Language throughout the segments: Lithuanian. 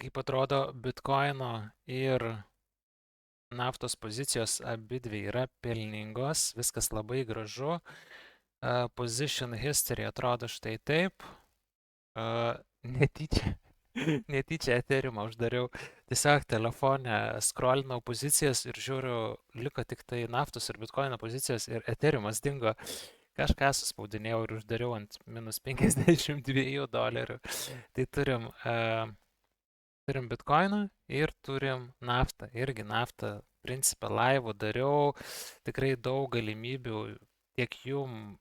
kaip atrodo Bitcoino ir naftos pozicijos abidvi yra pelningos, viskas labai gražu. Position history atrodo štai taip. Netyčia, netyčia Ethereumą uždariau. Tiesiog telefone scrollinau pozicijas ir žiūriu, liko tik tai naftos ir Bitcoino pozicijos ir Ethereumas dingo. Kažką suspaudinėjau ir uždariau ant minus $52. Tai turim Bitcoiną ir turim naftą. Irgi naftą principą laivų dariau. Tikrai daug galimybių tiek jum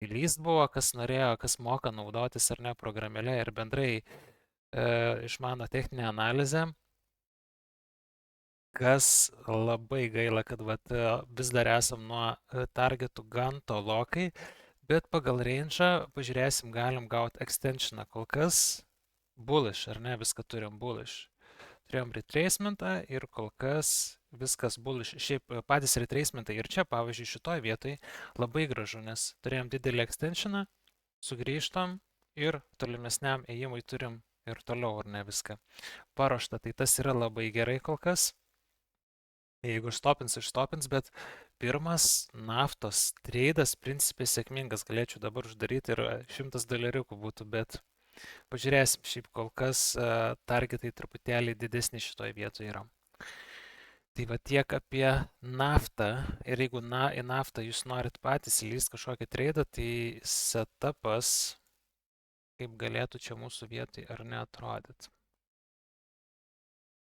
įlyst buvo, kas norėjo, kas moka naudotis ar ne programėlė ir bendrai išmano techninę analizę. Kas labai gaila, kad vis dar esam nuo targetų gan tolokai, bet pagal range'ą, pažiūrėsim, galim gauti extensioną. Kol kas bullish, ar ne, viską turim bullish. Turėjom retracementą ir kol kas viskas bullish. Šiaip patys retracementai ir čia, pavyzdžiui, šitoj vietoj labai gražu, nes turėjom didelį extensioną, sugrįžtam ir tolimesniam ėjimui turim ir toliau, ar ne, viską paruošta. Tai tas yra labai gerai kol kas. Jeigu ištopins, bet pirmas naftos treidas principė sėkmingas. Galėčiau dabar uždaryti ir $100 būtų, bet pažiūrėsim, šiaip kol kas targetai truputėlį didesni šitoje vietoje yra. Tai va tiek apie naftą. Ir jeigu į naftą jūs norit patys įlyst kažkokį treidą, tai setupas, kaip galėtų čia mūsų vietoj ar neatrodyt.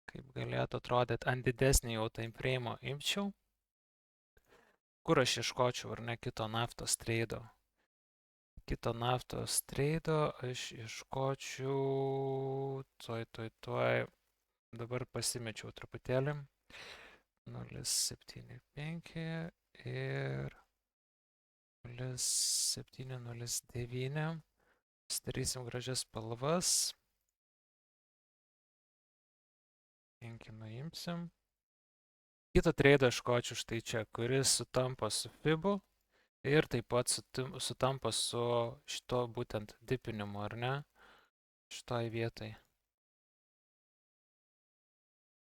Kaip galėtų atrodyt ant didesnį jau time frame'o imčiau. Kur aš ieškočiau ar ne kito naftos treido? Kito naftos treido aš ieškočiau, tuoj, dabar pasimečiau truputėlį, 0,75 ir 0,709, darysim gražias spalvas, 5 nuimsim. Kito treido ieškočiau štai čia, kuris sutampa su Fibu. Ir taip pat sutampa su šito būtent dipinimu, ar ne? Šitoj vietoj.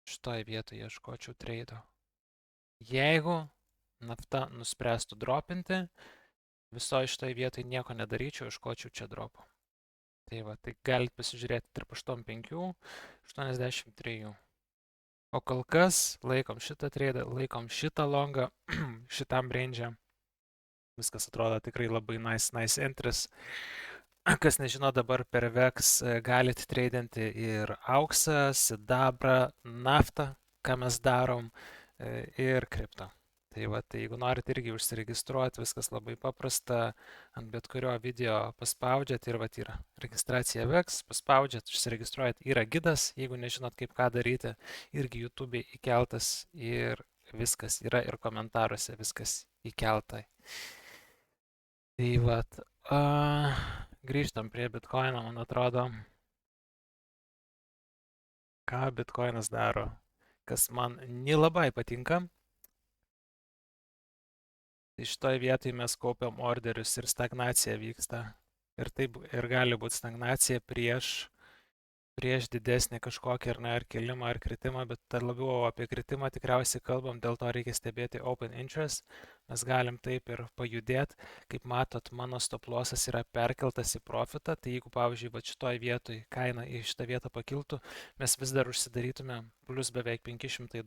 Šitoj vietoj ieškočiau treido. Jeigu nafta nuspręstų dropinti, visoje šitoj vietoj nieko nedaryčiau, ieškočiau čia dropo. Tai va, tai galite pasižiūrėti tarp 85, 83. O kol kas laikom šitą treidą, laikom šitą longą, šitam range. Viskas atrodo tikrai labai nice entries. Kas nežino, dabar per VEX galite treidinti ir auksą, sidabrą, naftą, ką mes darom, ir kripto. Tai va, tai jeigu norit irgi užsiregistruoti, viskas labai paprasta, ant bet kurio video paspaudžiat ir va, yra registracija VEX, paspaudžiat, užsiregistruojat, yra gidas, jeigu nežinot kaip ką daryti, irgi YouTube įkeltas ir viskas yra ir komentaruose viskas įkelta. Tai vat, grįžtam prie Bitcoino, man atrodo, ką Bitcoinas daro, kas man nelabai patinka. Tai šitoje vietoje mes kaupiam orderius ir stagnacija vyksta. Ir taip ir gali būti stagnacija prieš didesnį kažkokį ar kilimą ar kritimą, bet tai labiau apie kritimą tikriausiai kalbam, dėl to reikia stebėti open interest. Mes galim taip ir pajudėti. Kaip matot, mano stop lossas yra perkeltas į profitą, tai jeigu, pavyzdžiui, va šitoj vietoj kaina į šitą vietą pakiltų, mes vis dar užsidarytume plus beveik $500,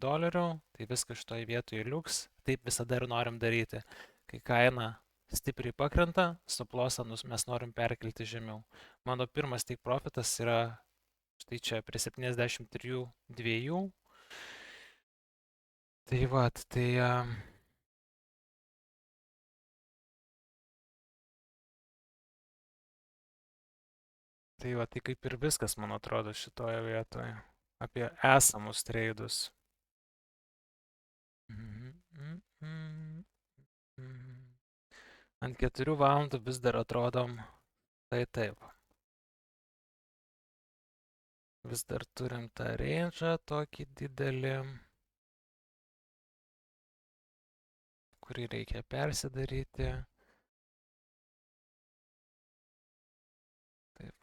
tai viskas šitoj vietoj liuks. Taip visada ir norim daryti. Kai kaina stipriai pakrenta, stop lossą mes norim perkelti žemiau. Mano pirmas take profitas yra štai čia prie 73,2. Tai va, tai kaip ir viskas, man atrodo, šitoje vietoje. Apie esamus treidus. Ant 4 valandų vis dar atrodom tai taip. Vis dar turim tą range'ą tokį didelį, kurį reikia persidaryti. Taip.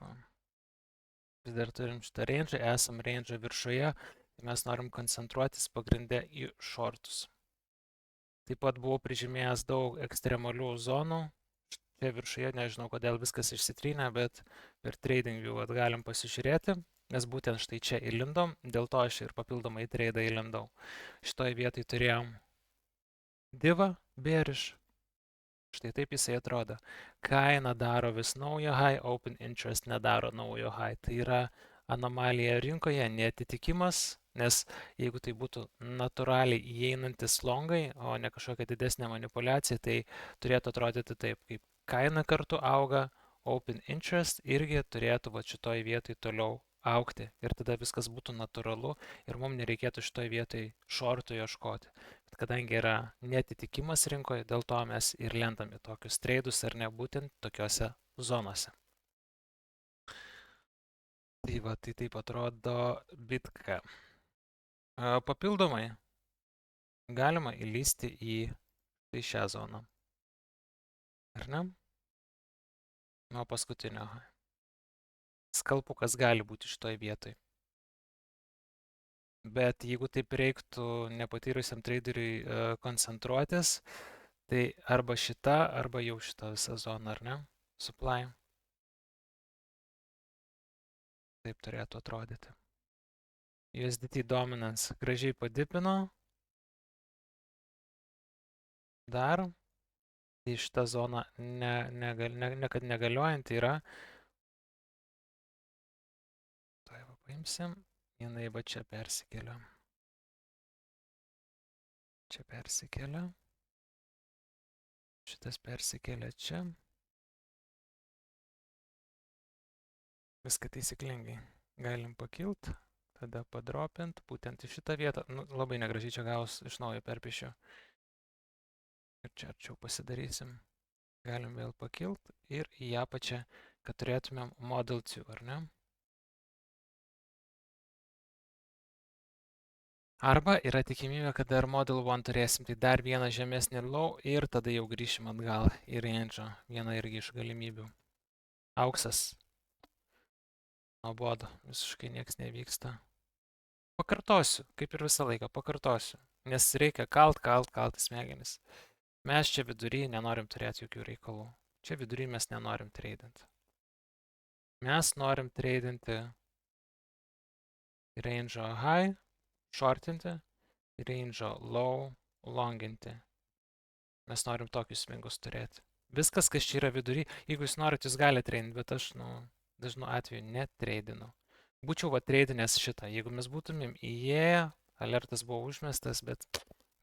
vis dar turim šitą range, esam range viršuje, tai mes norim koncentruotis pagrindę į shortus. Taip pat buvau prižymėjęs daug ekstremalių zonų. Čia viršuje, nežinau, kodėl viskas išsitrynė, bet per TradingView galim pasižiūrėti, nes būtent štai čia įlindom, dėl to aš ir papildomai į tradą įlindau. Šitoj vietoj turėjom divą bearish. Štai taip jisai atrodo. Kaina daro vis naujo high, open interest nedaro naujo high. Tai yra anomalija rinkoje, neatitikimas, nes jeigu tai būtų natūraliai įeinantis longai, o ne kažkokia didesnė manipulacija, tai turėtų atrodyti taip, kaip kaina kartu auga, open interest irgi turėtų va šitoj vietoj toliau augti ir tada viskas būtų natūralu ir mums nereikėtų šitoj vietoj šortų ieškoti. Bet kadangi yra neatitikimas rinkoje, dėl to mes ir lendam į tokius treidus ar ne būtent tokiuose zonose. Tai va, tai taip atrodo bitka. Papildomai galima įlysti į šią zoną. Ar ne? Nuo paskutinio. Skalpukas gali būti šitoj vietoj. Bet jeigu taip reiktų nepatyrusiam traderiui koncentruotis, tai arba šita, arba jau šita visa zona, ar ne? Supply. Taip turėtų atrodyti. USDT dominance gražiai padipino. Dar. Tai šita zona nekad negaliojanti yra. Tai va paimsim. Jinai va čia persikelia. Čia persikelia. Šitas persikelia čia. Viską taisyklingai. Galim pakilt, tada padropint, būtent į šitą vietą. Nu, labai negražiai čia gaus, iš naujo perpišiu. Ir čia arčiau pasidarysim. Galim vėl pakilt ir į apačią, kad turėtumėm model 2, ar ne? Arba yra tikimybė, kad dar model 1 turėsim, tai dar vieną žemesnį low ir tada jau grįšim atgal į range. Viena irgi iš galimybių. Auksas. Nuobodu, visiškai nieks nevyksta. Pakartosiu, kaip ir visą laiką, pakartosiu. Nes reikia kalt smegenis. Mes čia vidury nenorim turėti jokių reikalų. Čia vidury mes nenorim tradinti. Mes norim tradinti range high, shortinti, range low, longinti. Mes norim tokius svingus turėti. Viskas, kas čia yra vidury, jeigu jūs norit, jūs galite tradinti, bet aš, dažnu atveju netradinu. Būčiau va tradinęs šitą. Jeigu mes būtumėm įėję, alertas buvo užmestas, bet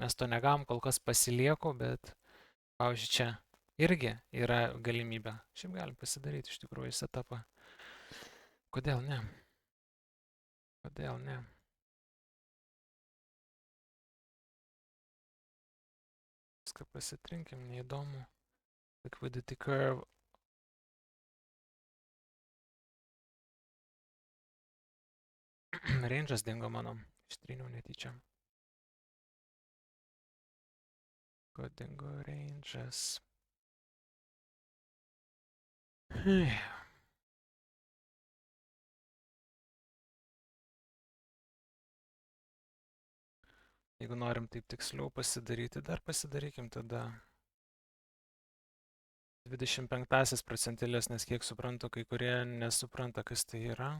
mes to negavom, kol kas pasilieku, bet, pavyzdžiui, čia irgi yra galimybė. Šiaip galim pasidaryti iš tikrųjų setupą. Kodėl ne? Kodėl ne? Viską pasitrinkim, neįdomu. Liquidity curve. Range'as dingo mano. Ištryniau netyčia. Ko dingo range'as? Jeigu norim taip tiksliau pasidaryti, dar pasidarykim tada 25 procentilės, nes kiek suprantu, kai kurie nesupranta, kas tai yra.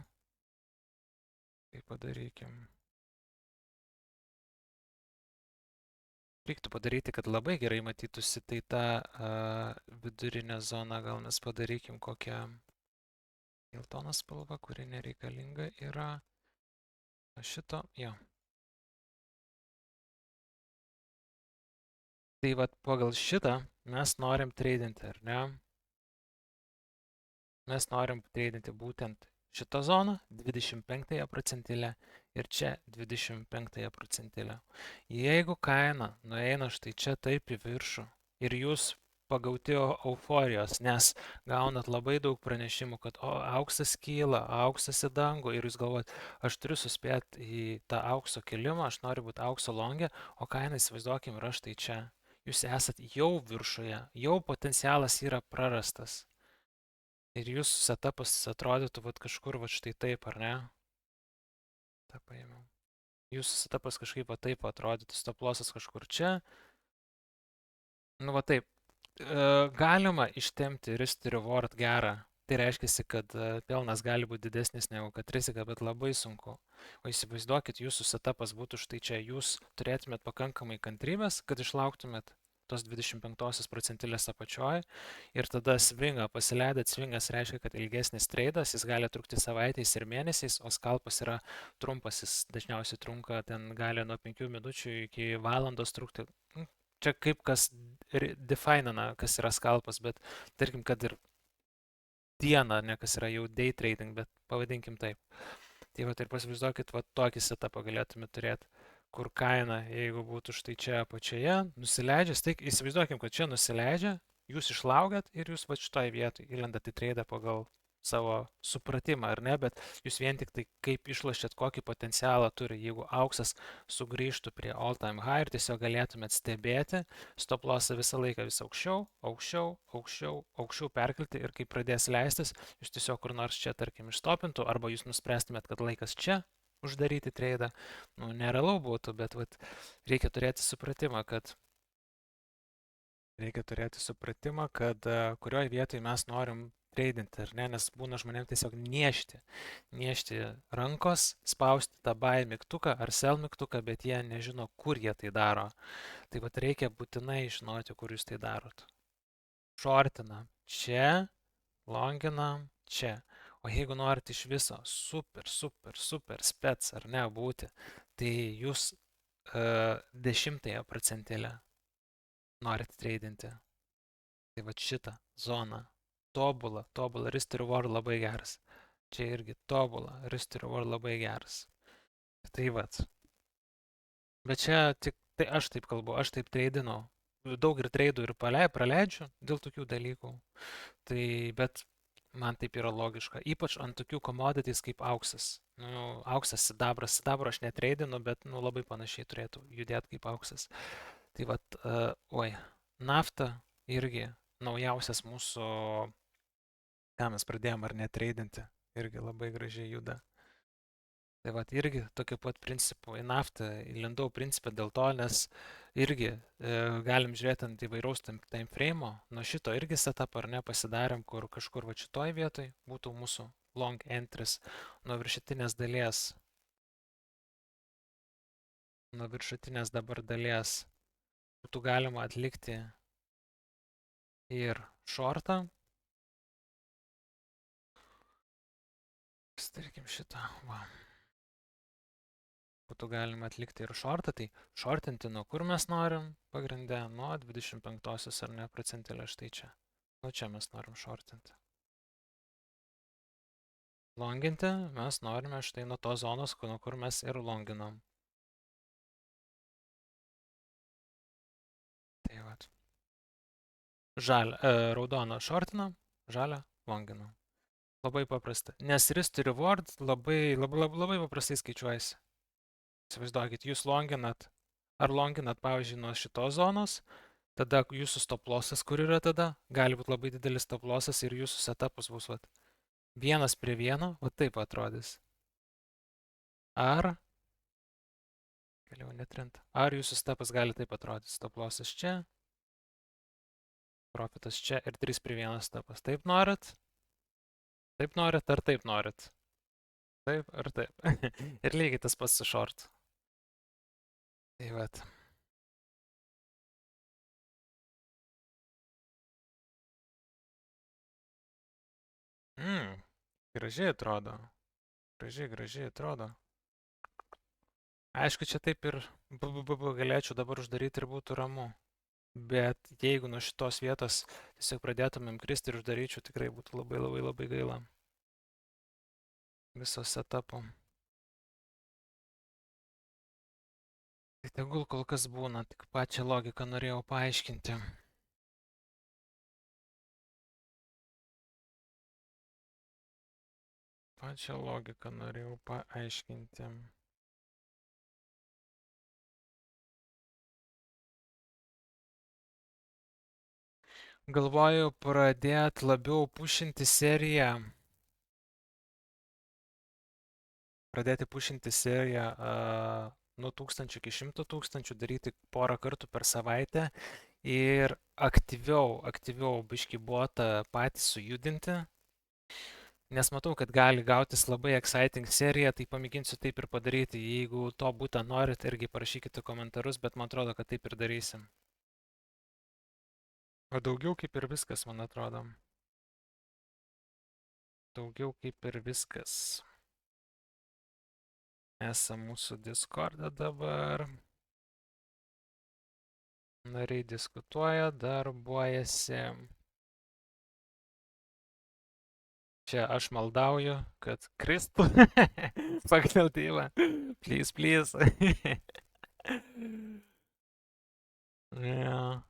Tai padarykim. Reiktų padaryti, kad labai gerai matytųsi, tai tą vidurinę zoną gal mes padarykim kokią geltoną spalvą, kuri nereikalinga yra. Šito, jo. Tai vat pagal šitą mes norim tradinti, ar ne? Mes norim tradinti būtent šitą zoną, 25 procentilę ir čia 25 procentilę. Jeigu kaina nueina štai čia taip į viršų ir jūs pagauti euforijos, nes gaunat labai daug pranešimų, kad auksas kyla, auksas į dangų ir jūs galvojat, aš turiu suspėti į tą aukso kilimą, aš noriu būti aukso longė, o kaina įsivaizduokim yra štai čia. Jūs esat jau viršuje, jau potencialas yra prarastas. ir jūsų setupas atrodytų vat kažkur vat štai taip, ar ne? Ta paėmiau. Jūsų setupas kažkaip va taip atrodytų, stop lossas kažkur čia. Nu va taip, galima ištempti risk to reward gerą. Tai reiškia, kad pelnas gali būti didesnis negu kad rizika, bet labai sunku. O įsivaizduokit, jūsų setupas būtų štai čia, jūs turėtumėt pakankamai kantrybės, kad išlauktumėt tos 25 procentilės apačioj ir tada svingą pasileidot, svingas reiškia, kad ilgesnis treidas, jis gali trukti savaitės ir mėnesiais, o skalpas yra trumpas, jis dažniausiai trunka, ten gali nuo 5 minučių iki valandos trukti. Čia kaip kas definina, kas yra skalpas, bet tarkim, kad ir dieną, ne kas yra jau day trading, bet pavadinkim taip. Tai va, ir pasivaizduokit, va tokį setupą galėtume turėti, kur kaina, jeigu būtų štai čia apačioje, nusileidžia, tai įsivaizduokim, kad čia nusileidžia, jūs išlaukiat ir jūs va šitoj vietoj įlendat į treidą pagal savo supratimą, ar ne, bet jūs vien tik tai kaip išlošėt, kokį potencialą turi, jeigu auksas sugrįžtų prie all time high ir tiesiog galėtumėt stebėti, stop lossą visą laiką vis aukščiau, aukščiau, aukščiau, aukščiau perkelti ir kai pradės leistis, jūs tiesiog kur nors čia, tarkim, išstopintų, arba jūs nuspręstumėt, kad laikas čia uždaryti treidą, nu, nerealu būtų, bet vat, reikia turėti supratimą, kad kurioje vietoje mes norim treidinti, ar ne, nes būna žmonėms tiesiog niešti rankos, spausti tą buy mygtuką ar sell mygtuką, bet jie nežino, kur jie tai daro. Tai vat reikia būtinai žinoti, kur jūs tai darot. Shortinam čia, longinam čia. O jeigu norit iš viso super spec ar ne būti, tai jūs 10 procentilę norit treidinti. Tai va šitą zoną. Tobulą, risk to reward labai geras. Čia irgi tobulą, risk to reward labai geras. Tai va. Bet čia tik, tai aš taip kalbu, aš taip treidinu. Daug ir treidų ir praleidžiu dėl tokių dalykų. Tai, bet man taip yra logiška. Ypač ant tokių commodities kaip auksas. Nu, auksas, sidabras aš netreidinu, bet nu, labai panašiai turėtų judėti kaip auksas. Tai vat, nafta irgi naujausias mūsų, ką mes pradėjom ar netreidinti, irgi labai gražiai juda. Tai vat irgi tokiu pat principu į naftą įlindau principą dėl to, nes irgi galim žiūrėti ant įvairaus time frame'o, nuo šito irgi setup ar ne pasidarėm, kur kažkur va šitoj vietoj būtų mūsų long entries nuo viršutinės dabar dalies būtų galima atlikti ir shortą. Tarkim šitą, va. Būtų galima atlikti ir shortą, tai shortinti nuo kur mes norim pagrindę, nuo 25 ar ne procentilės štai čia. Nuo čia mes norim shortinti. Longinti mes norime štai nuo tos zonos, nuo kur mes ir longinam. Tai vat. Raudoną shortinam, žalią longinam. Labai paprasta. Nes risk to reward labai paprastai skaičiuojasi. Įsivaizduokit, jūs longinat, pavyzdžiui, nuo šitos zonos, tada jūsų stop lossas, kur yra tada, gali būti labai didelis stop lossas ir jūsų setupas bus vat, 1:1, va taip atrodys. Ar jūsų setupas gali taip atrodyti, stop lossas čia, profitas čia ir 3:1 setupas. Taip norit? Taip norit ar taip norit? Taip ar taip. Ir lygiai tas pats su short. Tai vat. Gražiai atrodo. Gražiai atrodo. Aišku, čia taip ir galėčiau dabar uždaryti ir būtų ramu. Bet jeigu nuo šitos vietos tiesiog pradėtumėm kristi ir uždaryčiau, tikrai būtų labai gaila. Viso setupo. Tai tegul kol kas būna, tik pačią logiką norėjau paaiškinti. Pačią logiką norėjau paaiškinti. Galvoju pradėti labiau pušinti seriją. Pradėti pušinti seriją nuo 1000 iki 100 tūkstančių, daryti porą kartų per savaitę ir aktyviau biškį botą patys sujudinti. Nes matau, kad gali gautis labai exciting serija, tai pamėginsiu taip ir padaryti. Jeigu to būtent norit, irgi parašykite komentarus, bet man atrodo, kad taip ir darysim. O daugiau kaip ir viskas, man atrodo. Daugiau kaip ir viskas. Esam mūsų Discord'e dabar. Nariai diskutuoja, darbuojasi. Čia aš maldauju, kad kristų pagal Dievą. Please, please. Yeah.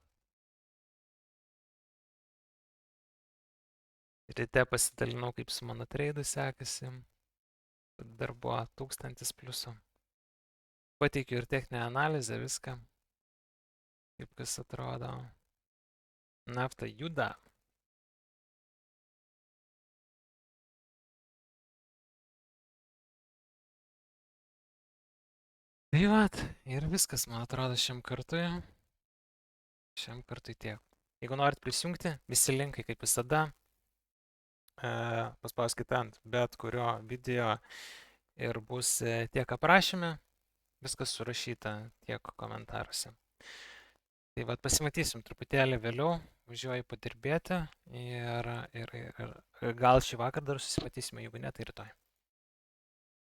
Ryte pasidalinau, kaip su mano treidu sekasi. Dar buvo 1000 pliusų. Pateikiu ir techninę analizę, viską. Kaip kas atrodo. Nafta juda. Tai vat, ir viskas, man atrodo, šiam kartui. Šiam kartui tiek. Jeigu norit prisijungti, visi linkai, kaip visada, paspauskite ant bet kurio video ir bus tiek aprašyme, viskas surašyta tiek komentaruose. Tai vat pasimatysim truputėlį vėliau, važiuoju padirbėti ir gal šį vakar dar susimatysime, jeigu ne, tai rytoj.